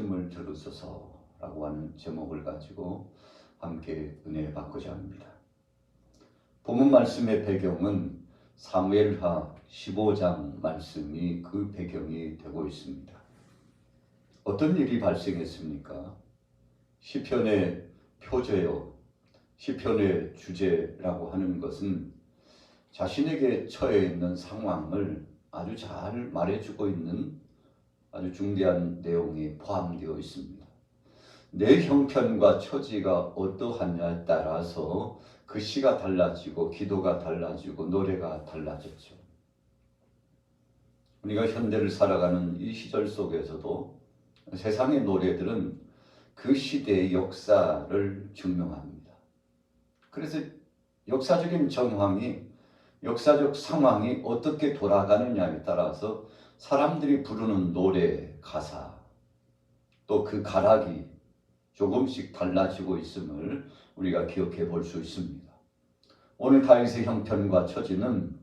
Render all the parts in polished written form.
부르짖음을 들으소서라고 하는 제목을 가지고 함께 은혜 받고자 합니다. 본문 말씀의 배경은 사무엘하 15장 말씀이 그 배경이 되고 있습니다. 어떤 일이 발생했습니까? 시편의 표제요, 시편의 주제라고 하는 것은 자신에게 처해 있는 상황을 아주 잘 말해주고 있는 아주 중대한 내용이 포함되어 있습니다. 내 형편과 처지가 어떠하냐에 따라서 그 시가 달라지고 기도가 달라지고 노래가 달라졌죠. 우리가 현대를 살아가는 이 시절 속에서도 세상의 노래들은 그 시대의 역사를 증명합니다. 그래서 역사적인 정황이, 역사적 상황이 어떻게 돌아가느냐에 따라서 사람들이 부르는 노래, 가사, 또 그 가락이 조금씩 달라지고 있음을 우리가 기억해 볼 수 있습니다. 오늘 다윗의 형편과 처지는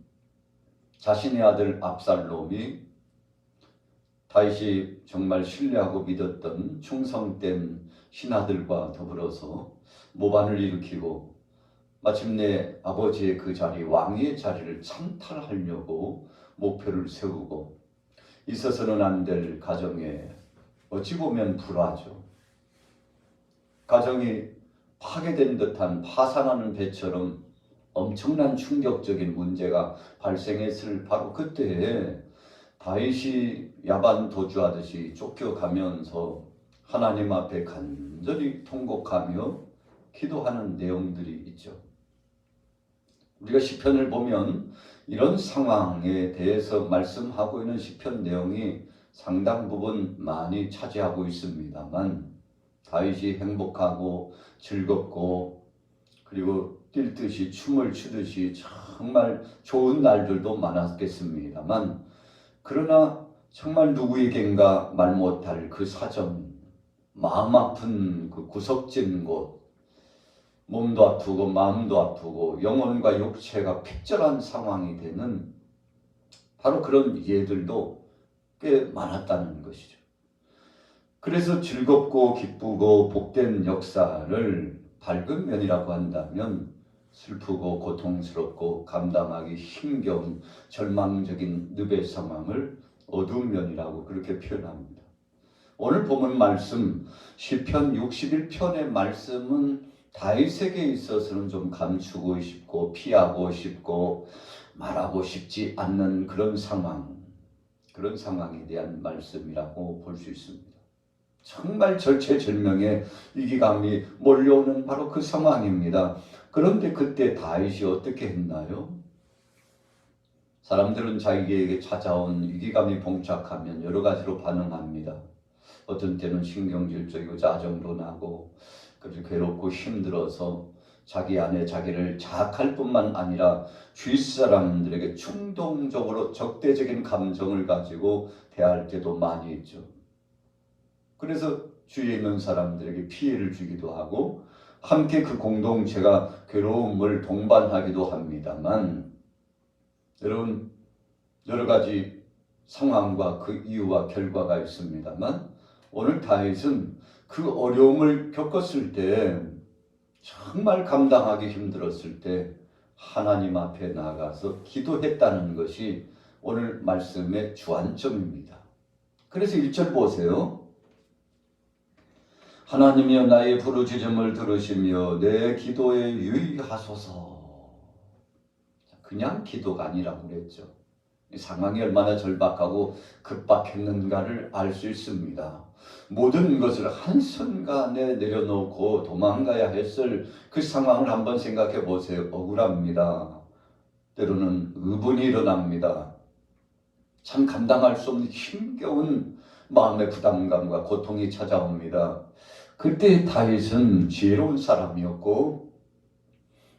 자신의 아들 압살롬이 다윗이 정말 신뢰하고 믿었던 충성된 신하들과 더불어서 모반을 일으키고 마침내 아버지의 그 자리, 왕의 자리를 찬탈하려고 목표를 세우고 있어서는 안 될 가정에 어찌 보면 불화죠. 가정이 파괴된 듯한 파산하는 배처럼 엄청난 충격적인 문제가 발생했을 바로 그때에 다윗이 야반 도주하듯이 쫓겨가면서 하나님 앞에 간절히 통곡하며 기도하는 내용들이 있죠. 우리가 시편을 보면 이런 상황에 대해서 말씀하고 있는 시편 내용이 상당 부분 많이 차지하고 있습니다만 다윗이 행복하고 즐겁고 그리고 뛸 듯이 춤을 추듯이 정말 좋은 날들도 많았겠습니다만 그러나 정말 누구에겐가 말 못할 그 사정, 마음 아픈 그 구석진 곳, 몸도 아프고 마음도 아프고 영혼과 육체가 핍절한 상황이 되는 바로 그런 예들도 꽤 많았다는 것이죠. 그래서 즐겁고 기쁘고 복된 역사를 밝은 면이라고 한다면 슬프고 고통스럽고 감당하기 힘겨운 절망적인 늪의 상황을 어두운 면이라고 그렇게 표현합니다. 오늘 본문 말씀 시편 61편의 말씀은 다윗에게 있어서는 좀 감추고 싶고 피하고 싶고 말하고 싶지 않는 그런 상황에 대한 말씀이라고 볼 수 있습니다. 정말 절체절명의 위기감이 몰려오는 바로 그 상황입니다. 그런데 그때 다윗이 어떻게 했나요? 사람들은 자기에게 찾아온 위기감이 봉착하면 여러 가지로 반응합니다. 어떤 때는 신경질적이고 짜증도 나고 그래서 괴롭고 힘들어서 자기 안에 자기를 자학할 뿐만 아니라 주위 사람들에게 충동적으로 적대적인 감정을 가지고 대할 때도 많이 있죠. 그래서 주위에 있는 사람들에게 피해를 주기도 하고 함께 그 공동체가 괴로움을 동반하기도 합니다만 여러분 여러 가지 상황과 그 이유와 결과가 있습니다만 오늘 다윗은 그 어려움을 겪었을 때 정말 감당하기 힘들었을 때 하나님 앞에 나가서 기도했다는 것이 오늘 말씀의 주안점입니다. 그래서 1절 보세요. 하나님이여 나의 부르짖음을 들으시며 내 기도에 유의하소서. 그냥 기도가 아니라고 그랬죠. 상황이 얼마나 절박하고 급박했는가를 알 수 있습니다. 모든 것을 한순간에 내려놓고 도망가야 했을 그 상황을 한번 생각해 보세요. 억울합니다. 때로는 의분이 일어납니다. 참 감당할 수 없는 힘겨운 마음의 부담감과 고통이 찾아옵니다. 그때 다윗은 지혜로운 사람이었고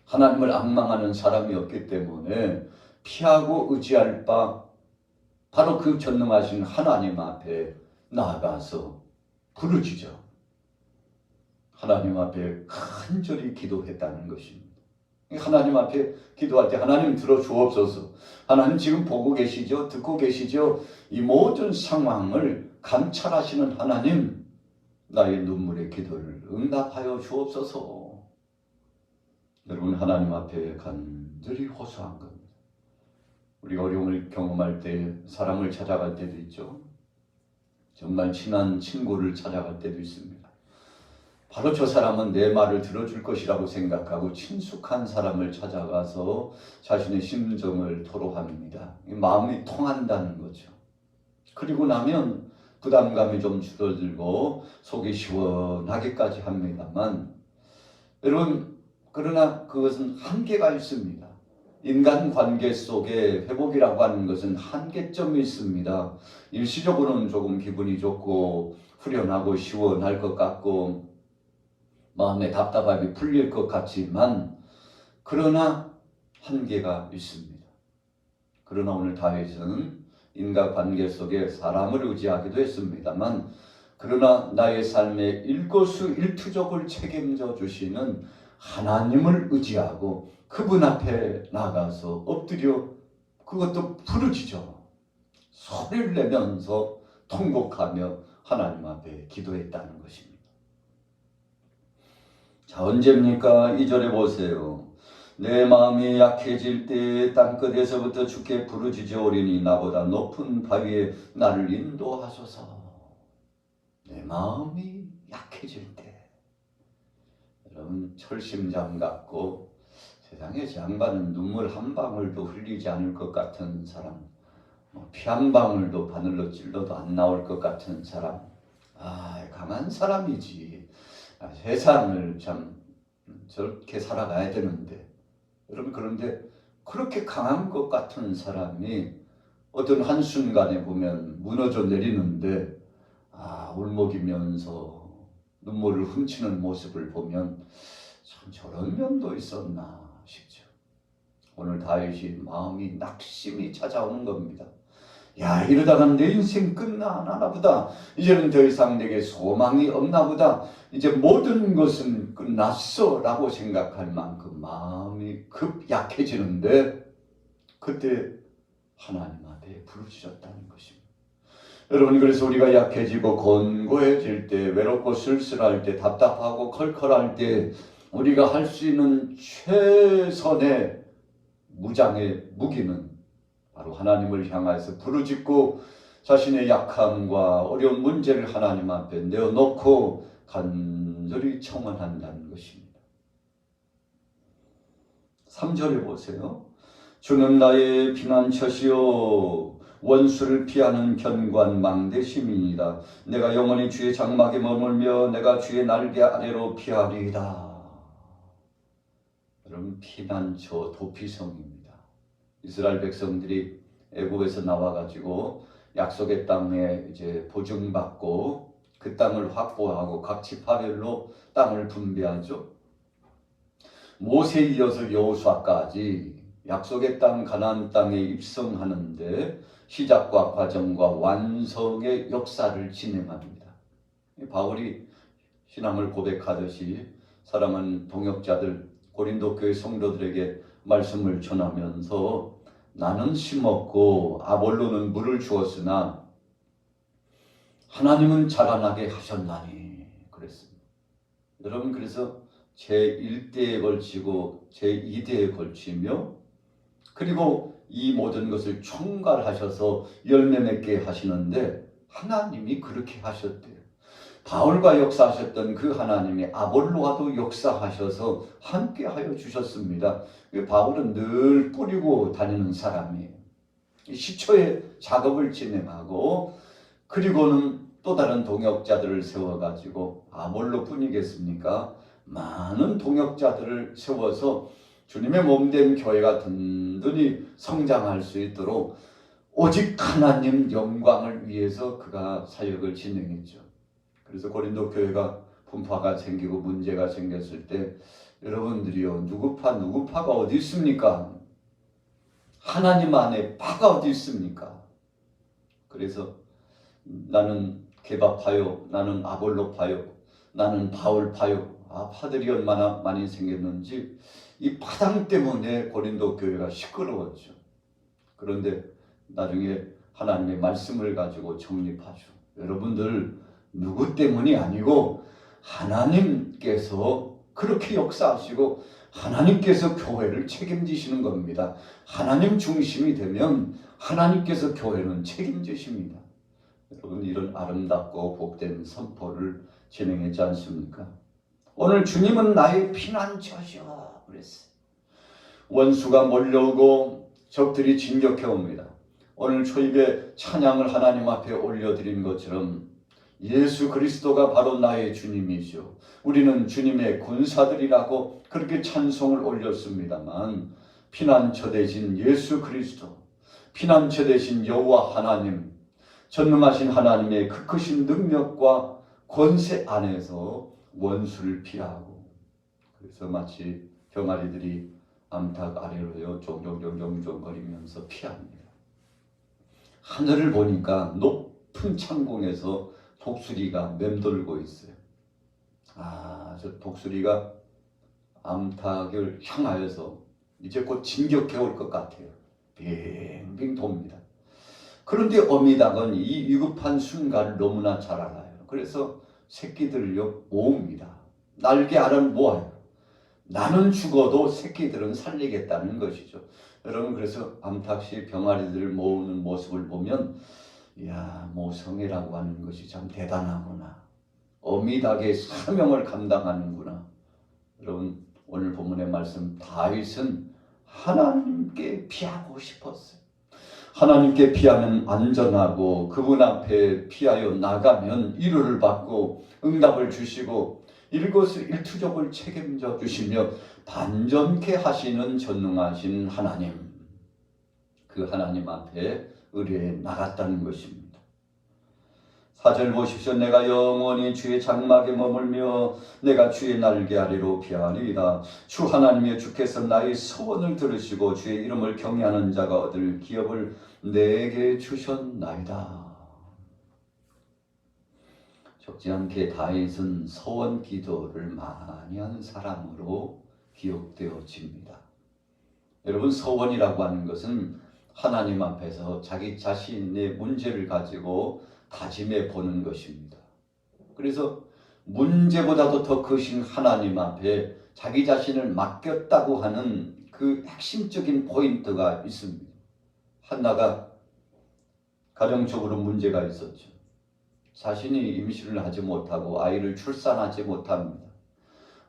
하나님을 앙망하는 사람이었기 때문에 피하고 의지할 바 바로 그 전능하신 하나님 앞에 나아가서 부르짖어 하나님 앞에 간절히 기도했다는 것입니다. 하나님 앞에 기도할 때 하나님 들어주옵소서. 하나님 지금 보고 계시죠? 듣고 계시죠? 이 모든 상황을 감찰하시는 하나님, 나의 눈물의 기도를 응답하여 주옵소서. 여러분, 하나님 앞에 간절히 호소한 겁니다. 우리가 어려움을 경험할 때 사람을 찾아갈 때도 있죠. 정말 친한 친구를 찾아갈 때도 있습니다. 바로 저 사람은 내 말을 들어줄 것이라고 생각하고 친숙한 사람을 찾아가서 자신의 심정을 토로합니다. 마음이 통한다는 거죠. 그리고 나면 부담감이 좀 줄어들고 속이 시원하기까지 합니다만, 여러분, 그러나 그것은 한계가 있습니다. 인간관계 속에 회복이라고 하는 것은 한계점이 있습니다. 일시적으로는 조금 기분이 좋고 후련하고 시원할 것 같고 마음의 답답함이 풀릴 것 같지만, 그러나 한계가 있습니다. 그러나 오늘 다윗은 인간관계 속에 사람을 의지하기도 했습니다만, 그러나 나의 삶의 일거수일투족을 책임져 주시는 하나님을 의지하고 그분 앞에 나가서 엎드려, 그것도 부르짖어 소리를 내면서 통곡하며 하나님 앞에 기도했다는 것입니다. 자, 언제입니까? 2절에 보세요. 내 마음이 약해질 때 땅끝에서부터 주께 부르짖어오리니 나보다 높은 바위에 나를 인도하소서. 내 마음이 약해질 때, 여러분, 철심장 같고 세상에 제 양반은 눈물 한 방울도 흘리지 않을 것 같은 사람, 피 한 방울도 바늘로 찔러도 안 나올 것 같은 사람, 강한 사람이지. 세상을 참 저렇게 살아가야 되는데, 여러분, 그런데 그렇게 강한 것 같은 사람이 어떤 한순간에 보면 무너져 내리는데, 울먹이면서 눈물을 훔치는 모습을 보면 참 저런 면도 있었나 싶죠. 오늘 다윗이 마음이 낙심이 찾아오는 겁니다. 야, 이러다가 내 인생 끝나나 보다. 이제는 더 이상 내게 소망이 없나 보다. 이제 모든 것은 끝났어 라고 생각할 만큼 마음이 급 약해지는데, 그때 하나님 앞에 부르짖었다는 것입니다. 여러분, 그래서 우리가 약해지고 곤고해질 때, 외롭고 쓸쓸할 때, 답답하고 컬컬할 때 우리가 할 수 있는 최선의 무장의 무기는 바로 하나님을 향해서 부르짖고 자신의 약함과 어려운 문제를 하나님 앞에 내어놓고 간절히 청원한다는 것입니다. 3절에 보세요. 주는 나의 피난처시요 원수를 피하는 견고한 망대심이니이다. 내가 영원히 주의 장막에 머물며 내가 주의 날개 아래로 피하리이다. 여러분, 피난처 도피성입니다. 이스라엘 백성들이 애굽에서 나와가지고 약속의 땅에 이제 보증받고 그 땅을 확보하고 각 지파별로 땅을 분배하죠. 모세에 이어서 여호수아까지 약속의 땅 가나안 땅에 입성하는데 시작과 과정과 완성의 역사를 진행합니다. 바울이 신앙을 고백하듯이 사랑하는 동역자들 고린도 교회 성도들에게 말씀을 전하면서 나는 심었고 아볼로는 물을 주었으나 하나님은 자라나게 하셨나니 그랬습니다. 여러분, 그래서 제1대에 걸치고 제2대에 걸치며 그리고 이 모든 것을 총괄하셔서 열매 맺게 하시는데 하나님이 그렇게 하셨대요. 바울과 역사하셨던 그 하나님이 아볼로와도 역사하셔서 함께하여 주셨습니다. 바울은 늘 뿌리고 다니는 사람이에요. 시초의 작업을 진행하고 그리고는 또 다른 동역자들을 세워가지고 아볼로뿐이겠습니까? 많은 동역자들을 세워서 주님의 몸된 교회가 든든히 성장할 수 있도록 오직 하나님 영광을 위해서 그가 사역을 진행했죠. 그래서 고린도 교회가 분파가 생기고 문제가 생겼을 때 여러분들이요, 누구파가 어디 있습니까? 하나님 안에 파가 어디 있습니까? 그래서 나는 게바파요, 나는 아볼로파요, 나는 바울파요. 파들이 얼마나 많이 생겼는지 이 파당 때문에 고린도 교회가 시끄러웠죠. 그런데 나중에 하나님의 말씀을 가지고 정립하죠. 여러분들 누구 때문이 아니고 하나님께서 그렇게 역사하시고 하나님께서 교회를 책임지시는 겁니다. 하나님 중심이 되면 하나님께서 교회는 책임지십니다. 여러분, 이런 아름답고 복된 선포를 진행했지 않습니까? 오늘 주님은 나의 피난처시여 그랬어요. 원수가 몰려오고 적들이 진격해 옵니다. 오늘 초입에 찬양을 하나님 앞에 올려드린 것처럼 예수 그리스도가 바로 나의 주님이시오. 우리는 주님의 군사들이라고 그렇게 찬송을 올렸습니다만, 피난처 되신 예수 그리스도, 피난처 되신 여호와 하나님, 전능하신 하나님의 그 크신 능력과 권세 안에서 원수를 피하고, 그래서 마치 병아리들이 암탉 아래로 종종거리면서 피합니다. 하늘을 보니까 높은 창공에서 독수리가 맴돌고 있어요. 저 독수리가 암탉을 향하여서 이제 곧 진격해 올 것 같아요. 빙빙 돕니다. 그런데 어미닭은 이 위급한 순간을 너무나 잘 알아요. 그래서 새끼들을요 모읍니다. 날개알을 모아요. 나는 죽어도 새끼들은 살리겠다는 것이죠. 여러분, 그래서 암탉이 병아리들을 모으는 모습을 보면, 이야, 모성애라고 하는 것이 참 대단하구나. 어미닭의 사명을 감당하는구나. 여러분, 오늘 본문의 말씀, 다윗은 하나님께 피하고 싶었어요. 하나님께 피하면 안전하고 그분 앞에 피하여 나가면 위로를 받고 응답을 주시고 일거수일투족을 책임져 주시며 반전케 하시는 전능하신 하나님, 그 하나님 앞에 의뢰해 나갔다는 것입니다. 4절 보십시오. 내가 영원히 주의 장막에 머물며 내가 주의 날개 아래로 피하리이다. 주 하나님의 주께서 나의 소원을 들으시고 주의 이름을 경외하는 자가 얻을 기업을 내게 주셨나이다. 적지 않게 다윗은 소원 기도를 많이 하는 사람으로 기억되어집니다. 여러분, 소원이라고 하는 것은 하나님 앞에서 자기 자신의 문제를 가지고 다짐해 보는 것입니다. 그래서 문제보다도 더 크신 하나님 앞에 자기 자신을 맡겼다고 하는 그 핵심적인 포인트가 있습니다. 한나가 가정적으로 문제가 있었죠. 자신이 임신을 하지 못하고 아이를 출산하지 못합니다.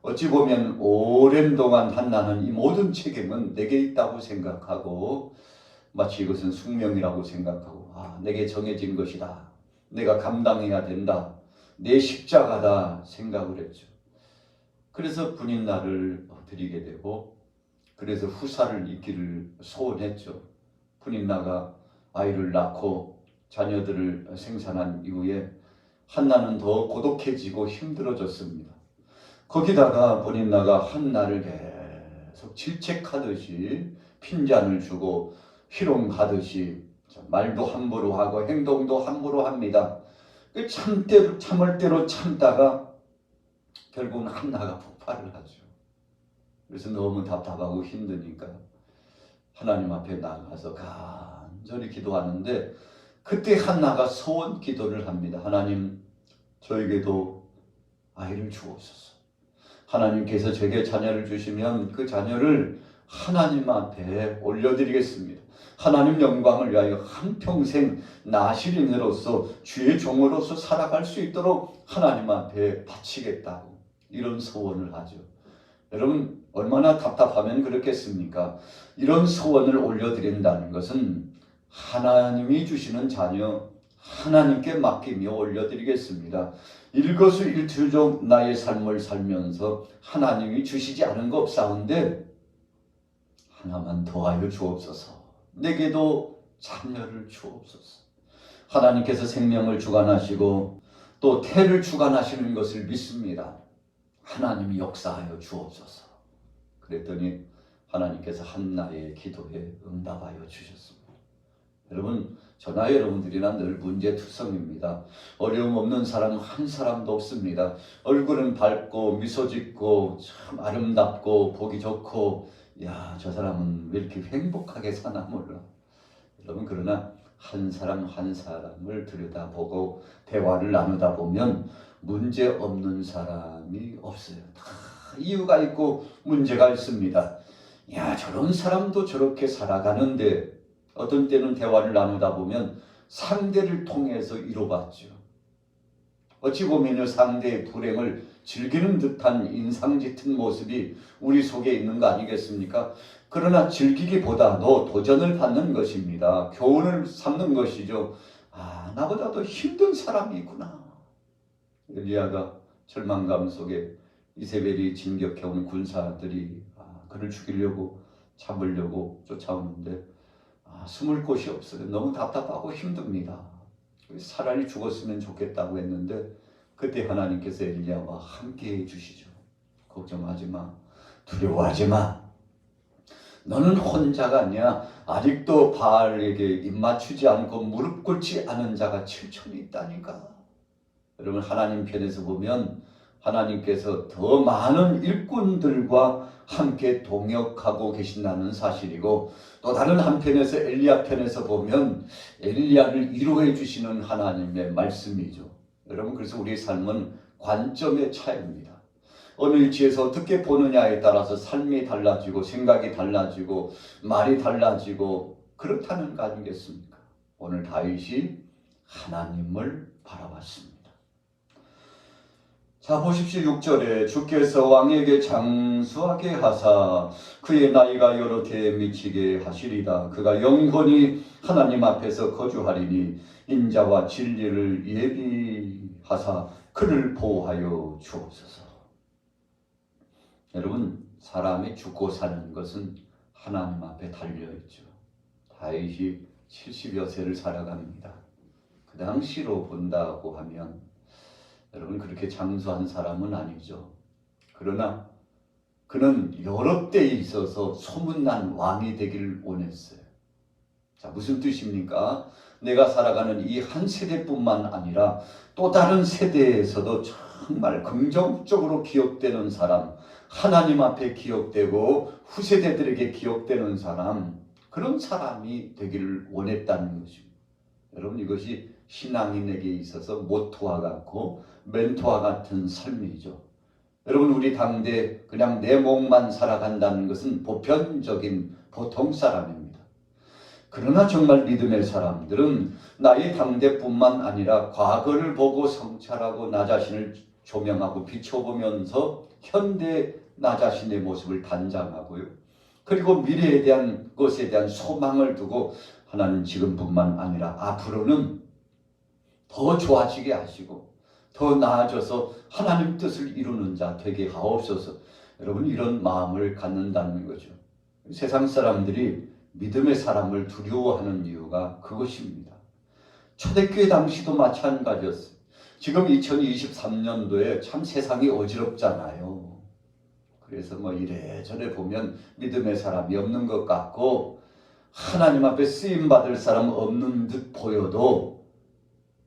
어찌 보면 오랜 동안 한나는 이 모든 책임은 내게 있다고 생각하고 마치 이것은 숙명이라고 생각하고 내게 정해진 것이다. 내가 감당해야 된다. 내 십자가다 생각을 했죠. 그래서 분인날을 드리게 되고 그래서 후사를 잇기를 소원했죠. 분인나가 아이를 낳고 자녀들을 생산한 이후에 한나는 더 고독해지고 힘들어졌습니다. 거기다가 분인나가 한나를 계속 질책하듯이 핀잔을 주고 희롱하듯이 말도 함부로 하고 행동도 함부로 합니다. 참을 대로 참다가 결국은 한나가 폭발을 하죠. 그래서 너무 답답하고 힘드니까 하나님 앞에 나가서 간절히 기도하는데 그때 한나가 소원 기도를 합니다. 하나님, 저에게도 아이를 주옵소서. 하나님께서 제게 자녀를 주시면 그 자녀를 하나님 앞에 올려드리겠습니다. 하나님 영광을 위하여 한평생 나시린으로서 주의 종으로서 살아갈 수 있도록 하나님 앞에 바치겠다고 이런 소원을 하죠. 여러분, 얼마나 답답하면 그렇겠습니까? 이런 소원을 올려드린다는 것은 하나님이 주시는 자녀 하나님께 맡기며 올려드리겠습니다. 일거수일투족 나의 삶을 살면서 하나님이 주시지 않은 거 없사온데 하나만 더하여 주옵소서. 내게도 자녀를 주옵소서. 하나님께서 생명을 주관하시고 또 태를 주관하시는 것을 믿습니다. 하나님이 역사하여 주옵소서. 그랬더니 하나님께서 한나의 기도에 응답하여 주셨습니다. 여러분, 저나 여러분들이나 늘 문제투성입니다. 어려움 없는 사람 한 사람도 없습니다. 얼굴은 밝고 미소 짓고 참 아름답고 보기 좋고 저 사람은 왜 이렇게 행복하게 사나 몰라. 여러분, 그러나 한 사람 한 사람을 들여다보고 대화를 나누다 보면 문제 없는 사람이 없어요. 다 이유가 있고 문제가 있습니다. 야, 저런 사람도 저렇게 살아가는데 어떤 때는 대화를 나누다 보면 상대를 통해서 이뤄봤죠. 어찌 보면 상대의 불행을 즐기는 듯한 인상 짙은 모습이 우리 속에 있는 거 아니겠습니까? 그러나 즐기기보다도 도전을 받는 것입니다. 교훈을 삼는 것이죠. 아, 나보다도 힘든 사람이 있구나. 엘리야가 절망감 속에 이세벨이 진격해온 군사들이 그를 죽이려고 잡으려고 쫓아오는데 숨을 곳이 없어요. 너무 답답하고 힘듭니다. 차라리 죽었으면 좋겠다고 했는데 그때 하나님께서 엘리야와 함께 해주시죠. 걱정하지 마. 두려워하지 마. 너는 혼자가 아니야. 아직도 바알에게 입맞추지 않고 무릎 꿇지 않은 자가 7천이 있다니까. 여러분, 하나님 편에서 보면 하나님께서 더 많은 일꾼들과 함께 동역하고 계신다는 사실이고, 또 다른 한편에서 엘리야 편에서 보면 엘리야를 위로해 주시는 하나님의 말씀이죠. 여러분, 그래서 우리의 삶은 관점의 차이입니다. 어느 위치에서 어떻게 보느냐에 따라서 삶이 달라지고 생각이 달라지고 말이 달라지고 그렇다는 거 아니겠습니까? 오늘 다윗이 하나님을 바라봤습니다. 자, 보십시오. 6절에 주께서 왕에게 장수하게 하사 그의 나이가 여러 대에 미치게 하시리다. 그가 영원히 하나님 앞에서 거주하리니 인자와 진리를 예비하사 그를 보호하여 주옵소서. 여러분, 사람이 죽고 사는 것은 하나님 앞에 달려있죠. 다윗이 70여 세를 살아갑니다. 그 당시로 본다고 하면 여러분, 그렇게 장수한 사람은 아니죠. 그러나 그는 여러 때에 있어서 소문난 왕이 되기를 원했어요. 자, 무슨 뜻입니까? 내가 살아가는 이 한 세대뿐만 아니라 또 다른 세대에서도 정말 긍정적으로 기억되는 사람, 하나님 앞에 기억되고 후세대들에게 기억되는 사람, 그런 사람이 되기를 원했다는 것입니다. 여러분, 이것이 신앙인에게 있어서 모토와 같고 멘토와 같은 삶이죠. 여러분, 우리 당대 그냥 내 몸만 살아간다는 것은 보편적인 보통 사람입니다. 그러나 정말 믿음의 사람들은 나의 당대뿐만 아니라 과거를 보고 성찰하고 나 자신을 조명하고 비춰보면서 현대 나 자신의 모습을 단장하고요. 그리고 미래에 대한 것에 대한 소망을 두고 하나님 지금뿐만 아니라 앞으로는 더 좋아지게 하시고 더 나아져서 하나님 뜻을 이루는 자 되게 하옵소서. 여러분, 이런 마음을 갖는다는 거죠. 세상 사람들이 믿음의 사람을 두려워하는 이유가 그것입니다. 초대교회 당시도 마찬가지였어요. 지금 2023년도에 참 세상이 어지럽잖아요. 그래서 이래저래 보면 믿음의 사람이 없는 것 같고 하나님 앞에 쓰임받을 사람 없는 듯 보여도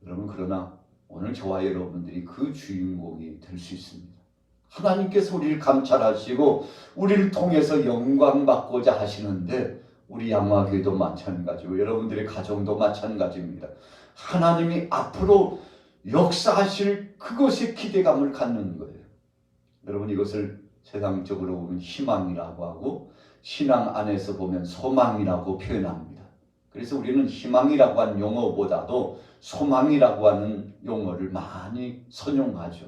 여러분, 그러나 오늘 저와 여러분들이 그 주인공이 될 수 있습니다. 하나님께서 우리를 감찰하시고 우리를 통해서 영광 받고자 하시는데 우리 양화교회도 마찬가지고 여러분들의 가정도 마찬가지입니다. 하나님이 앞으로 역사하실 그것에 기대감을 갖는 거예요. 여러분, 이것을 세상적으로 보면 희망이라고 하고 신앙 안에서 보면 소망이라고 표현합니다. 그래서 우리는 희망이라고 하는 용어보다도 소망이라고 하는 용어를 많이 선용하죠.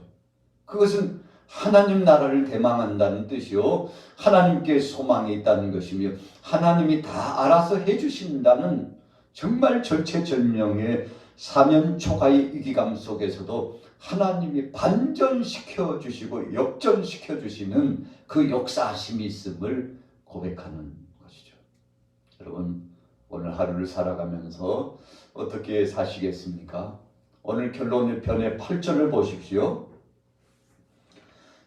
그것은 하나님 나라를 대망한다는 뜻이요, 하나님께 소망이 있다는 것이며 하나님이 다 알아서 해주신다는 정말 절체절명의 사면초가의 위기감 속에서도 하나님이 반전시켜 주시고 역전시켜 주시는 그 역사하심이 있음을 고백하는 것이죠. 여러분, 오늘 하루를 살아가면서 어떻게 사시겠습니까? 오늘 결론 편의 8절을 보십시오.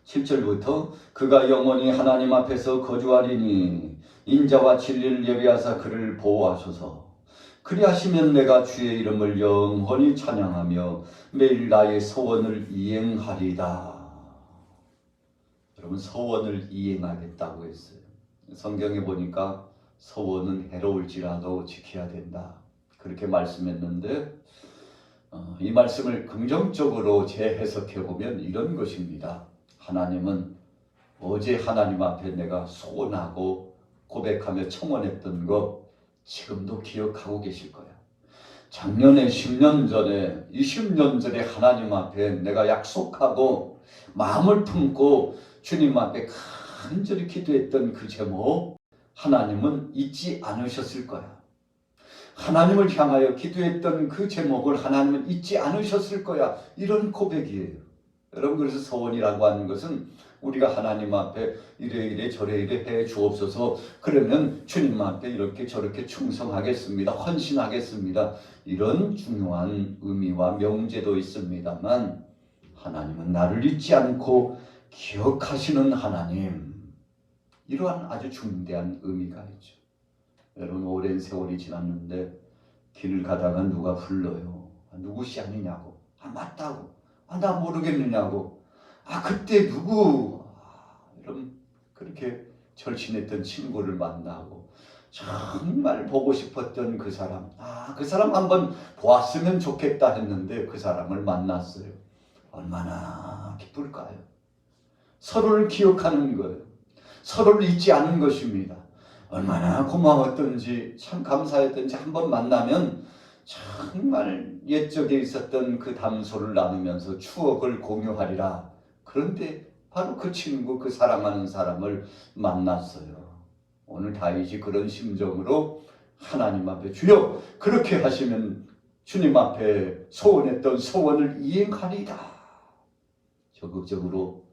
7절부터 그가 영원히 하나님 앞에서 거주하리니 인자와 진리를 예비하사 그를 보호하소서. 그리하시면 내가 주의 이름을 영원히 찬양하며 매일 나의 서원을 이행하리다. 여러분, 서원을 이행하겠다고 했어요. 성경에 보니까 서원은 해로울지라도 지켜야 된다. 그렇게 말씀했는데 이 말씀을 긍정적으로 재해석해 보면 이런 것입니다. 하나님은 어제 하나님 앞에 내가 소원하고 고백하며 청원했던 것 지금도 기억하고 계실 거야. 작년에 10년 전에 20년 전에 하나님 앞에 내가 약속하고 마음을 품고 주님 앞에 간절히 기도했던 그 제목 하나님은 잊지 않으셨을 거야. 하나님을 향하여 기도했던 그 제목을 하나님은 잊지 않으셨을 거야. 이런 고백이에요. 여러분, 그래서 서원이라고 하는 것은 우리가 하나님 앞에 이래 저래 해 주옵소서, 그러면 주님 앞에 이렇게 저렇게 충성하겠습니다, 헌신하겠습니다, 이런 중요한 의미와 명제도 있습니다만 하나님은 나를 잊지 않고 기억하시는 하나님, 이러한 아주 중대한 의미가 있죠. 여러분, 오랜 세월이 지났는데 길을 가다가 누가 불러요. 누구시 아니냐고. 맞다고. 나 모르겠느냐고. 그때 누구. 여러분, 그렇게 절친했던 친구를 만나고 정말 보고 싶었던 그 사람. 그 사람 한번 보았으면 좋겠다 했는데 그 사람을 만났어요. 얼마나 기쁠까요? 서로를 기억하는 거예요. 서로를 잊지 않은 것입니다. 얼마나 고마웠던지 참 감사했던지 한번 만나면 정말 옛적에 있었던 그 담소를 나누면서 추억을 공유하리라. 그런데 바로 그 친구, 그 사랑하는 사람을 만났어요. 오늘 다윗이 그런 심정으로 하나님 앞에 주여 그렇게 하시면 주님 앞에 소원했던 소원을 이행하리다. 적극적으로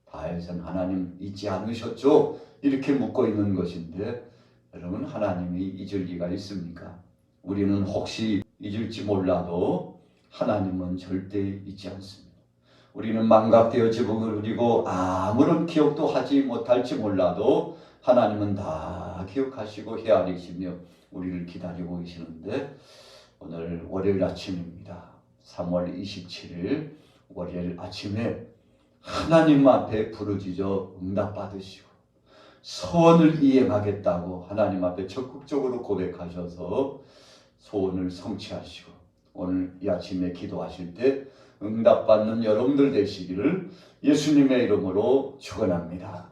다윗은 하나님 잊지 않으셨죠? 이렇게 묻고 있는 것인데 여러분, 하나님이 잊을 리가 있습니까? 우리는 혹시 잊을지 몰라도 하나님은 절대 잊지 않습니다. 우리는 망각되어 지붕을 누리고 아무런 기억도 하지 못할지 몰라도 하나님은 다 기억하시고 헤아리시며 우리를 기다리고 계시는데 오늘 월요일 아침입니다. 3월 27일 월요일 아침에 하나님 앞에 부르짖어 응답받으시고 소원을 이행하겠다고 하나님 앞에 적극적으로 고백하셔서 소원을 성취하시고 오늘 이 아침에 기도하실 때 응답받는 여러분들 되시기를 예수님의 이름으로 축원합니다.